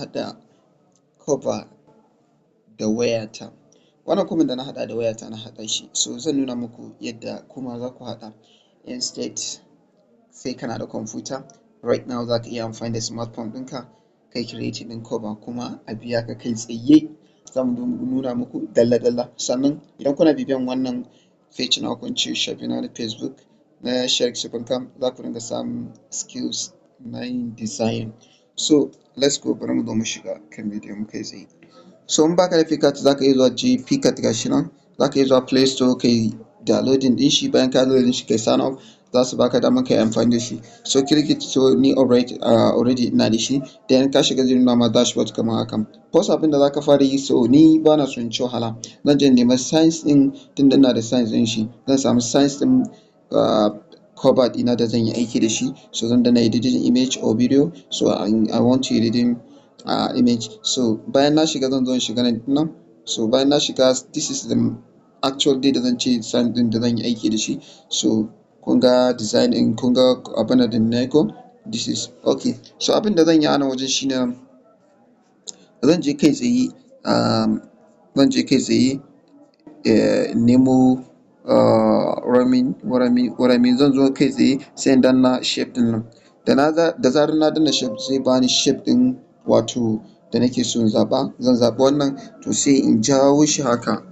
haɗa cover da wayata. Wannan cover da na haɗa da wayata na haɗa shi, so zan nuna muku yadda kuma za ku haɗa. Instead sai kana da computer, right now za ka iya amfani da smartphone ɗinka kai creating ɗin cover kuma a biya ka kai tsaye. Za mu nuna muku dalla-dalla. Sannan idan kuna bibiyan wannan page na kun ce shafi na Facebook na Sheikh Sukunkam, za ku dinga samun skills na yin design. So let's go, bari mu zo mu shiga kan bidiyon mu kai tsaye. So in baka da Picat za ka iya zuwa Picat gashi nan, za ka iya zuwa Play Store kai downloading ɗin shi, bayan ka downloading shi kai sign up za su baka damar kai amfani da shi. So click it, so ni already ina da shi, then ka shiga zai nuna ma dashboard kamar haka. First abin da za ka fara yi, so ni ba na son ci wahala, zan je nema size ɗin tunda ina da size ɗin shi, zan samu size ɗin cover ɗina da zan yi aiki da shi. So zan danna editing image or video, so I want to editing image. So bayan na shiga zan zo in shiga nan, so bayan na shiga this is the actual day da zan ce size ɗin da zan yi aiki da shi. So kun ga design ɗin, kun ga abin da na ko, this is okay. So abin da zan yi a nan wajen shine zan je kai tsaye nemo waramin zan zo kai tsaye sai in danna shape ɗin nan. Da zarar na danna shape zai bani shape ɗin wato da nake so in zaɓa. Zan zaɓi wannan, to sai in jawo shi haka,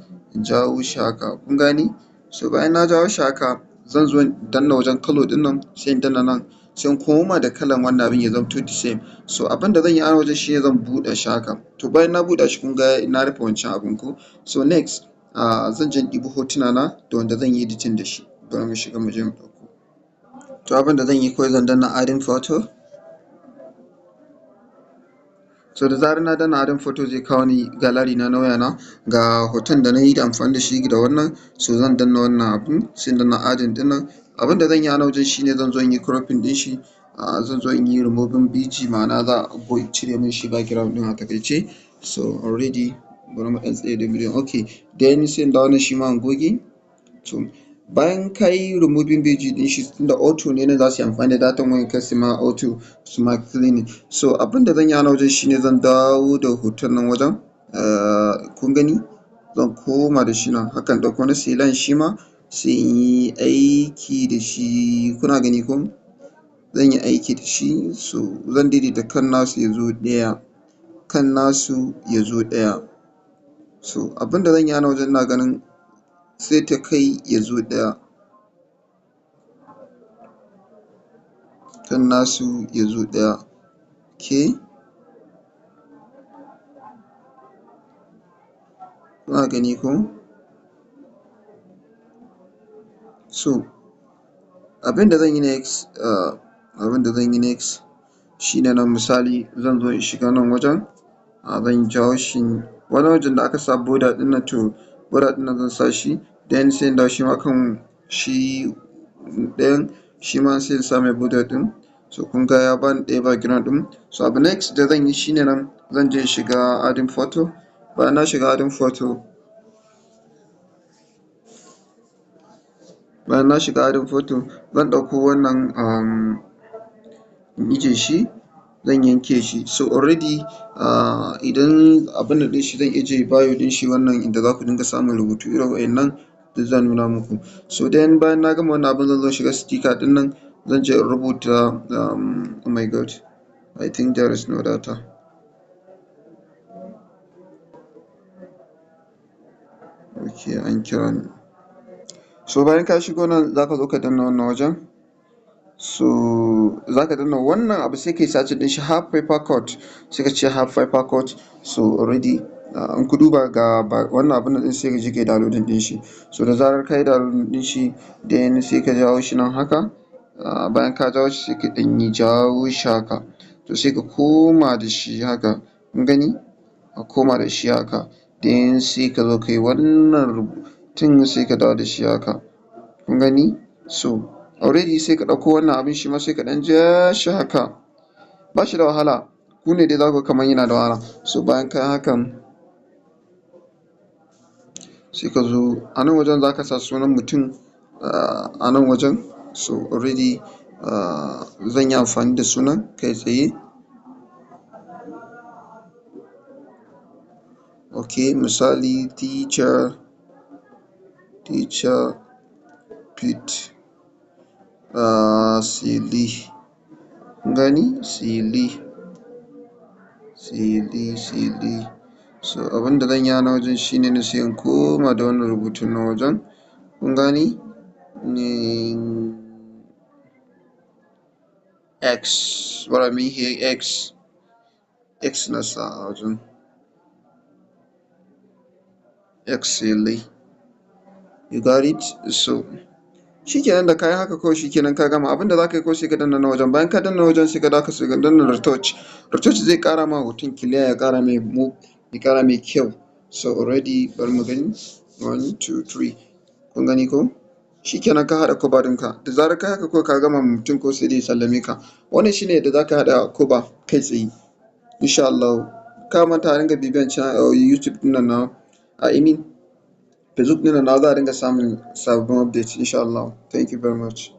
kun gane? So bayan na jawo shi haka zan zo in danna wajen color ɗin nan, sai in danna nan, sai in koma da kalan wannan abin ya zamto the same. So abin da zan yi a wajen shine zan buɗe shi haka. To bayan na buɗe shi kun ga na rufe wancan abin ko. So next zan je in ɗibi hotuna na da wanda zan yi editing da shi. Bari mu shiga mu je mu ɗauko. To abin da zan yi kawai zan danna adding photo. So da zarar na danna adding photo zai kawo ni gallery na wayana, ga hoton da na yi da amfani da shi da wannan. So zan danna wannan abin, sai in danna adding ɗin nan. Abin da zan yi a wajen shine zan zo in yi cropping ɗin shi, zan zo in yi removing BG, ma'ana za a cire min shi background ɗin a takaice. So already bari mu ɗan tsaye da bidiyon, okay. Then sai in dawo nan shi ma in goge. To bayan ka yi removing BG ɗin shi, tunda auto ne nan za su yi amfani da datan wayan ka su ma auto su ma cleaning. So abin da zan yi a wajen shine zan dawo da hoton nan wajen, kun gani? Zan koma da shi nan, hakan ɗauko na silan shi ma sai in yi aiki da shi, kuna gani ko? Zan yi aiki da shi, so zan daidaita kan nasu ya zo ɗaya, so abin da zan yi a wajen ina ganin sai ta kai ya zo ɗaya, kan nasu ya zo ɗaya, okay. Kuna gani ko? So abin da zan yi next shine nan misali zan zo in shiga nan wajen, zan jawo shi wani wajen da aka sa border ɗin nan, to border ɗin nan zan sa shi, then sai in dawo shi ma kan shi ɗayan, shi ma sai in sa mai border ɗin. So kun ga ya bani ɗaya background ɗin. So abu next da zan yi shine nan zan je in shiga adding photo. Bayan na shiga adding photo, zan ɗauko wannan in ije shi, zan yanke shi. So already idan abin da ɗin shi zan ije bio ɗin shi wannan inda za ku dinga samun rubutu irin wa'innan duk zan nuna muku. So then bayan na gama wannan abin zan zo shiga sticker ɗin nan, zan je in rubuta oh my god, I think there is no data. Okay, an kira ni. So bayan ka shigo nan za ka zo ka danna wannan wajen. So za ka danna wannan abu sai ka yi search ɗin shi half paper cut, sai ka ce half paper cut. So already in ku duba ga wannan abin ɗin sai ka je ka yi downloading ɗin shi. So da zarar ka yi downloading ɗin shi, then sai ka jawo shi nan haka. Bayan ka jawo shi sai ka ɗan yi jawo shi haka, to sai ka koma da shi haka, kun gani? Ka koma da shi haka, then sai ka zo ka yi wannan rubutun sai ka dawo da shi haka, kun gani? So already sai ka ɗauko wannan abin shi ma sai ka ɗan ja shi haka, ba shi da wahala, ku ne dai za ku kamar yana da wahala. So bayan ka yi hakan sai ka zo a nan wajen za ka sa sunan mutum a nan wajen. So already zan yi amfani da sunan kai tsaye. Ok, misali teacher pit silly. Kun gani? Silly. So abinda zan yi a nan wajen shine na sai in koma da wannan rubutun na wajen. Kun gani? X. What I mean here, X. X na sa a wajen. X silly. You got it? So shikenan da kayi haka kawai shikenan ka gama abinda za ka yi kawai sai ka danna na wajen bayan ka danna wajen sai ka dawo sai ka danna retouch zai kara ma hoton clear ya kara mai ya kara mai kyau. So already bari mu gani 1 2 3 kun gani ko shikenan ka haɗa cover ɗinka da zarar ka haka kawai ka gama mutum ko sai dai ya sallame ka. Wannan shine yadda za ka haɗa cover kai tsaye insha Allah. Ka manta a ringa bibiyan YouTube ɗin nan na I mean Facebook ɗin nan na za a ringa samun sababbin updates insha Allah. Thank you very much.